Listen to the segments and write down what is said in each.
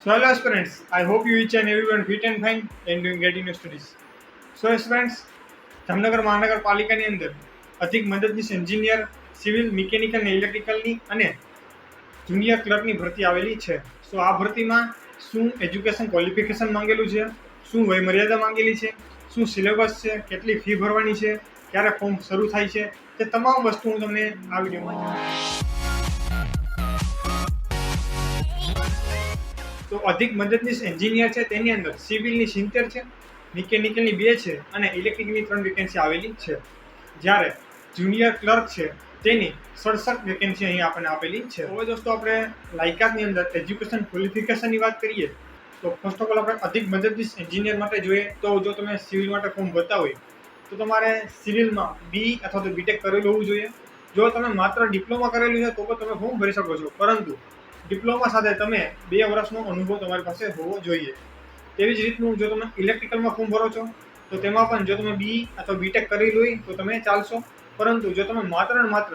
So hello aspirants, I hope you each and everyone fit and fine and doing great in your studies. So aspirants, Jamnagar મહાનગરપાલિકાની અંદર અધિક મદદનીશ engineer, civil, mechanical અને ઇલેક્ટ્રિકલની અને junior ક્લર્કની ભરતી આવેલી છે. સો આ ભરતીમાં શું એજ્યુકેશન ક્વોલિફિકેશન માંગેલું છે, શું વયમર્યાદા માંગેલી છે, શું સિલેબસ છે, કેટલી ફી ભરવાની છે, ક્યારે ફોર્મ શરૂ થાય છે, તે તમામ વસ્તુ હું તમને આ વિડીયોમાં તો અધિક મદદનીશ એન્જિનિયર છે તેની અંદર સિવિલની 70 છે, મિકેનિકલની 2 છે અને ઇલેક્ટ્રિકની 3 વેકેન્સી આવેલી છે. જ્યારે જુનિયર ક્લર્ક છે તેની 67 વેકેન્સી અહીં આપણને આપેલી છે. હવે દોસ્તો આપણે લાયકાતની અંદર એજ્યુકેશન ક્વોલિફિકેશનની વાત કરીએ તો ફર્સ્ટ ઓફ ઓલ આપણે અધિક મદદનીશ એન્જિનિયર માટે જોઈએ તો જો તમે સિવિલ માટે ફોર્મ ભરતા હોય તો તમારે સિવિલમાં બી અથવા તો બીટેક કરેલું હોવું જોઈએ. જો તમે માત્ર ડિપ્લોમા કરેલું છે તો પણ તમે ફોર્મ ભરી શકો છો, પરંતુ ડિપ્લોમા સાથે તમે 2 વર્ષનો અનુભવ તમારી પાસે હોવો જોઈએ. તેવી જ રીતનું જો તમે ઇલેક્ટ્રિકલમાં ફોર્મ ભરો છો તો તેમાં પણ જો તમે બી અથવા બીટેક કરેલું હોય તો તમે ચાલશો, પરંતુ જો તમે માત્ર ને માત્ર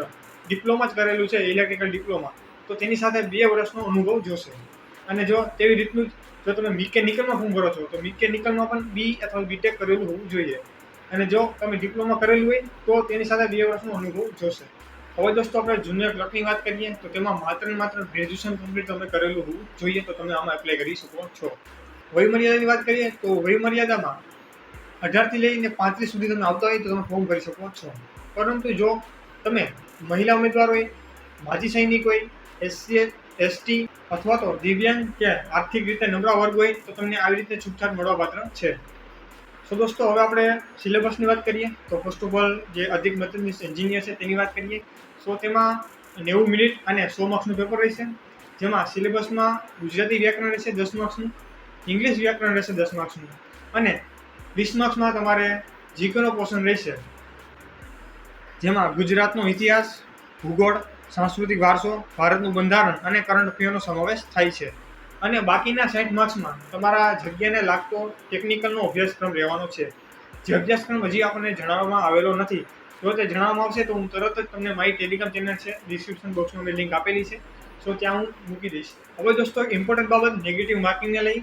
ડિપ્લોમા જ કરેલું છે ઇલેક્ટ્રિકલ ડિપ્લોમા તો તેની સાથે 2 વર્ષનો અનુભવ જોશે. અને જો તેવી રીતનું જો તમે મિકેનિકલમાં ફોર્મ ભરો છો તો મિકેનિકલમાં પણ બી અથવા બીટેક કરેલું હોવું જોઈએ. અને જો તમે ડિપ્લોમા કરેલું હોય તો તેની સાથે 2 વર્ષનો અનુભવ જોશે. હવે દોસ્તો આપણે જુનિયર ક્લર્કની વાત કરીએ તો તેમાં માત્ર ને માત્ર ગ્રેજ્યુએશન કમ્પ્લીટ તમે કરેલું હોવું જોઈએ તો તમે આમાં એપ્લાય કરી શકો છો. વયમર્યાદાની વાત કરીએ તો વયમર્યાદામાં 18 થી લઈને 35 સુધી તમે આવતા હોય તો તમે ફોર્મ ભરી શકો છો. પરંતુ જો તમે મહિલા ઉમેદવાર હોય, માજી સૈનિક હોય, એસસી એસટી અથવા તો દિવ્યાંગ કે આર્થિક રીતે નબળા વર્ગ હોય તો તમને આવી રીતે છૂટછાટ મળવાપાત્ર છે. સો દોસ્તો હવે આપણે સિલેબસની વાત કરીએ તો ફર્સ્ટ ઓફ ઓલ જે અધિક મદદનીશ એન્જિનિયર છે તેની વાત કરીએ. સો તેમાં 90 મિનિટ અને 100 માર્ક્સનું પેપર રહેશે, જેમાં સિલેબસમાં ગુજરાતી વ્યાકરણ રહેશે 10 માર્ક્સનું, ઇંગ્લિશ વ્યાકરણ રહેશે 10 માર્ક્સનું અને 20 માર્ક્સમાં તમારે જીકેનો પોર્શન રહેશે, જેમાં ગુજરાતનો ઇતિહાસ, ભૂગોળ, સાંસ્કૃતિક વારસો, ભારતનું બંધારણ અને કરંટ અફેરનો સમાવેશ થાય છે. અને બાકીના 60 માર્ક્સમાં તમારા જગ્યાને લાગતો ટેકનિકલનો અભ્યાસક્રમ રહેવાનો છે. જે અભ્યાસક્રમ હજી આપણને જણાવવામાં આવેલો નથી. જો તે જણાવવામાં આવશે તો હું તરત જ તમને મારી ટેલિગ્રામ ચેનલ છે ડિસ્ક્રિપ્શન બોક્સમાં મેં લિંક આપેલી છે, સો ત્યાં હું મૂકી દઈશ. હવે દોસ્તો ઇમ્પોર્ટન્ટ બાબત નેગેટિવ માર્કિંગને લઈ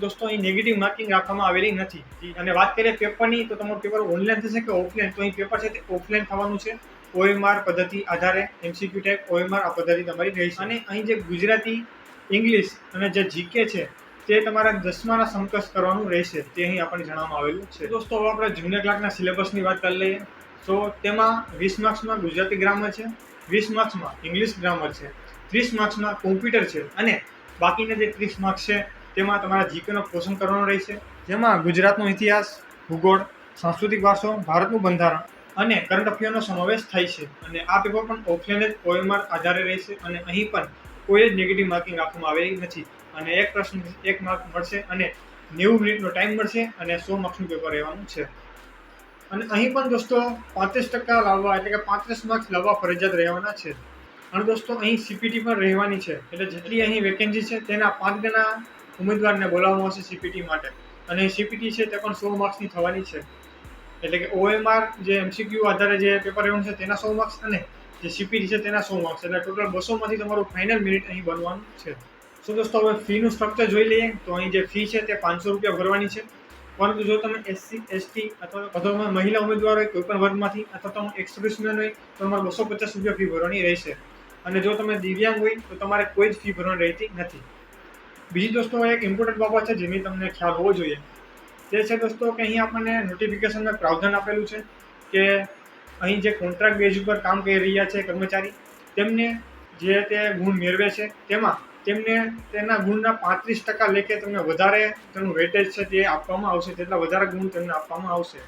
દોસ્તો અહીં નેગેટિવ માર્કિંગ રાખવામાં આવેલી નથી. અને વાત કરીએ પેપરની તો તમારું પેપર ઓનલાઈન થશે કે ઓફલાઈન, તો અહીં પેપર છે તે ઓફલાઈન થવાનું છે. OMR પદ્ધતિ આધારે MCQ ટાઈપ OMR આ પદ્ધતિ તમારી રહેશે. અને અહીં જે ગુજરાતી, ઇંગ્લિશ અને જે જીકે છે તે તમારા 10માના સમકક્ષ કરવાનું રહેશે, તે અહીં આપણને જણાવવામાં આવેલું છે. દોસ્તો હવે આપણે જુનિયર ક્લાર્કના સિલેબસની વાત કરી લઈએ. તો તેમાં 20 માર્ક્સમાં ગુજરાતી ગ્રામર છે, 20 માર્ક્સમાં ઇંગ્લિશ ગ્રામર છે, 30 માર્ક્સમાં કોમ્પ્યુટર છે અને બાકીના જે 30 માર્ક્સ છે તેમાં તમારા જીકેનો પોષણ કરવાનો રહેશે, જેમાં ગુજરાતનો ઇતિહાસ, ભૂગોળ, સાંસ્કૃતિક વારસો, ભારતનું બંધારણ અને કરંટ અફેરનો સમાવેશ થાય છે. અને આ પેપર પણ ઓફલાઈન જ OMR આધારે રહેશે અને અહીં પણ કોઈ જ નેગેટિવ માર્કિંગ રાખવામાં આવેલી નથી. અને એક પ્રશ્ન 1 માર્ક મળશે અને 90 મિનિટનો ટાઈમ મળશે અને 100 માર્ક્સનું પેપર રહેવાનું છે. અને અહીં પણ દોસ્તો 35% લાવવા એટલે કે 35 માર્ક્સ લાવવા ફરજિયાત રહેવાના છે. અને દોસ્તો અહીં CPT પણ રહેવાની છે, એટલે જેટલી અહીં વેકેન્સી છે તેના 5 ગણા ઉમેદવારને બોલાવવામાં આવશે CPT માટે. અને CPT છે તે પણ 100 માર્ક્સની થવાની છે. એટલે કે OMR જે MCQ આધારે જે પેપર રહેવાનું છે તેના 100 માર્ક્સ અને જે CPT છે તેના 100 માર્ક્સ, એટલે ટોટલ 200માંથી તમારું ફાઇનલ મિનિટ અહીં બનવાનું છે. સો દોસ્તો હવે ફીનું સ્ટ્રક્ચર જોઈ લઈએ તો અહીં જે ફી છે તે 500 રૂપિયા ભરવાની છે. પરંતુ જો તમે SC ST અથવા તમે મહિલા ઉમેદવાર હોય કોઈ પણ વર્ગમાંથી અથવા તમે એક્સ-સર્વિસમેન હોય તો તમારે 250 રૂપિયા ફી ભરવાની રહેશે. અને જો તમે દિવ્યાંગ હોય તો તમારે કોઈ જ ફી ભરવાની રહેતી નથી. બીજી દોસ્તો એક ઇમ્પોર્ટન્ટ બાબત છે જેની તમને ખ્યાલ હોવો જોઈએ, તે છે દોસ્તો કે અહીં આપણને નોટિફિકેશનમાં પ્રાવધાન આપેલું છે કે અહીં જે કોન્ટ્રાક્ટ બેઝ ઉપર કામ કરી રહ્યા છે કર્મચારી, તેમને જે તે ગુણ મેળવે છે તેમાં તેમને તેના ગુણના 35% લેખે તમને વધારે તેનું વેટેજ છે તે આપવામાં આવશે, તેટલા વધારે ગુણ તેમને આપવામાં આવશે.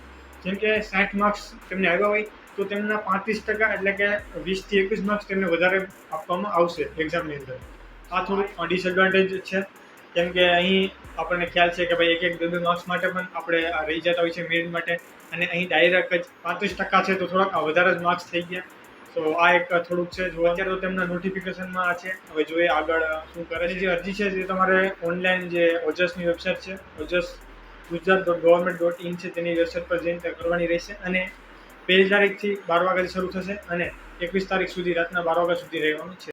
જેમ કે 60 માર્ક્સ તેમને આવ્યા હોય તો તેમના 35% એટલે કે 20 થી 21 માર્ક્સ તેમને વધારે આપવામાં આવશે એક્ઝામની અંદર. આ થોડુંક ડિસએડવાન્ટેજ છે, કેમ કે અહીં આપણને ખ્યાલ છે કે ભાઈ 1-2 માર્ક્સ માટે પણ આપણે રહી જતા હોય છે મેરિટ માટે, અને અહીં ડાયરેક્ટ જ 35% છે તો થોડાક વધારે જ માર્ક્સ થઈ ગયા. તો આ એક થોડુંક છે. જો અત્યારે તો તેમના નોટિફિકેશનમાં આ છે, હવે જોઈએ આગળ શું કરે છે. જે અરજી છે તે તમારે ઓનલાઈન જે ઓજસની વેબસાઇટ છે ojs.gujarat.government.in છે તેની વેબસાઇટ પર જઈને કરવાની રહેશે. અને 1 તારીખથી 12 વાગ્યાથી શરૂ થશે અને 21 તારીખ સુધી રાતના 12 વાગ્યા સુધી રહેવાનું છે.